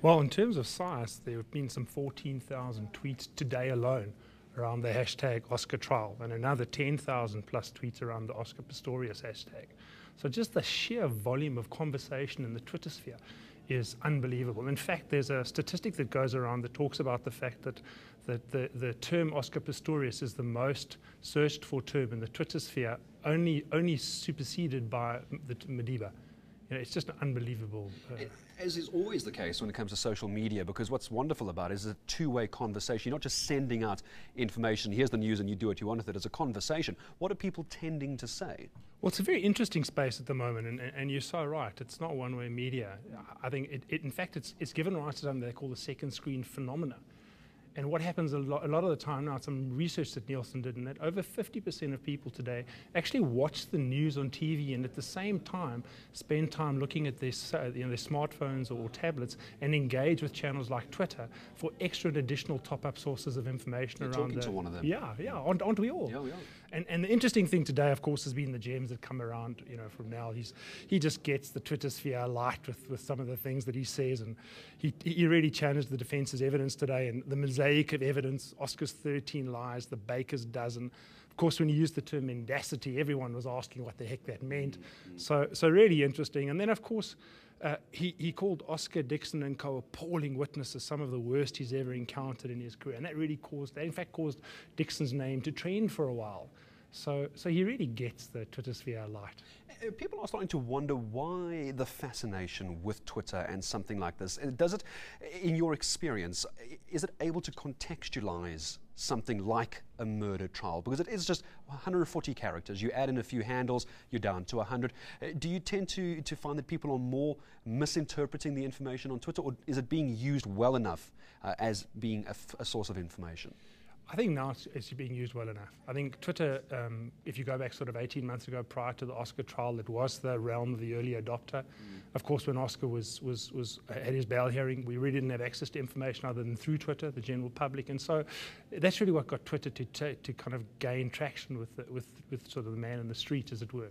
Well, in terms of size, there have been some 14,000 tweets today alone around the hashtag Oscar trial, and another 10,000 plus tweets around the Oscar Pistorius hashtag. So just the sheer volume of conversation in the Twitter sphere is unbelievable. In fact, there's a statistic that goes around that talks about the fact that the term Oscar Pistorius is the most searched for term in the Twitter sphere, only superseded by the Madiba. You know, it's just unbelievable. As is always the case when it comes to social media, because what's wonderful about it is a two-way conversation. You're not just sending out information, here's the news and you do what you want with it. It's a conversation. What are people tending to say? Well, it's a very interesting space at the moment, and you're so right. It's not one-way media. I think, in fact, it's given rise to something they call the second screen phenomena. And what happens a lot of the time now, some research that Nielsen did, and that over 50% of people today actually watch the news on TV and at the same time spend time looking at their smartphones or tablets and engage with channels like Twitter for extra and additional top-up sources of information. You're around talking to one of them. Yeah, aren't we all? Yeah, we are. And the interesting thing today, of course, has been the gems that come around, you know, from now. He just gets the Twitter sphere alight with some of the things that he says, and he really challenged the defence's evidence today, and the mosaic of evidence, Oscar's 13 lies, the baker's dozen. Of course, when you used the term mendacity, everyone was asking what the heck that meant. So really interesting. And then, of course, he called Oscar, Dixon and co appalling witnesses, some of the worst he's ever encountered in his career. And that really caused Dixon's name to trend for a while. So he really gets the Twitter sphere alight. People are starting to wonder why the fascination with Twitter and something like this. Does it, in your experience, is it able to contextualize something like a murder trial? Because it is just 140 characters. You add in a few handles, you're down to 100. Do you tend to find that people are more misinterpreting the information on Twitter, or is it being used well enough as being a source of information? I think now it's being used well enough. I think Twitter, if you go back sort of 18 months ago prior to the Oscar trial, it was the realm of the early adopter. Of course, when Oscar was at his bail hearing, we really didn't have access to information other than through Twitter, the general public. And so that's really what got Twitter to kind of gain traction with sort of the man in the street, as it were.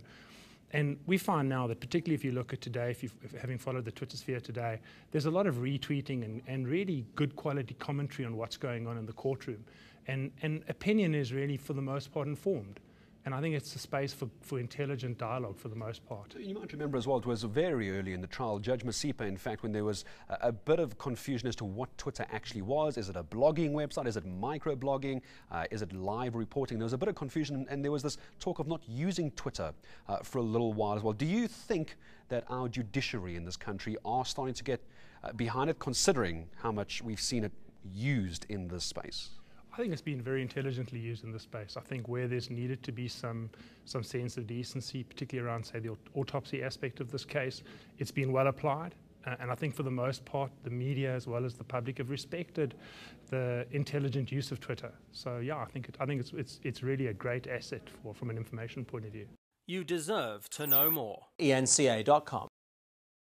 And we find now that, particularly if you look at today, if having followed the Twitter sphere today, there's a lot of retweeting and really good quality commentary on what's going on in the courtroom. And opinion is really, for the most part, informed. And I think it's a space for intelligent dialogue for the most part. You might remember as well, it was very early in the trial, Judge Masipa, in fact, when there was a bit of confusion as to what Twitter actually was. Is it a blogging website? Is it microblogging? Is it live reporting? There was a bit of confusion, and there was this talk of not using Twitter for a little while as well. Do you think that our judiciary in this country are starting to get behind it, considering how much we've seen it used in this space? I think it's been very intelligently used in this space. I think where there's needed to be some sense of decency, particularly around, say, the autopsy aspect of this case, it's been well applied. And I think for the most part, the media as well as the public have respected the intelligent use of Twitter. So yeah, I think it's really a great asset from an information point of view. You deserve to know more. eNCA.com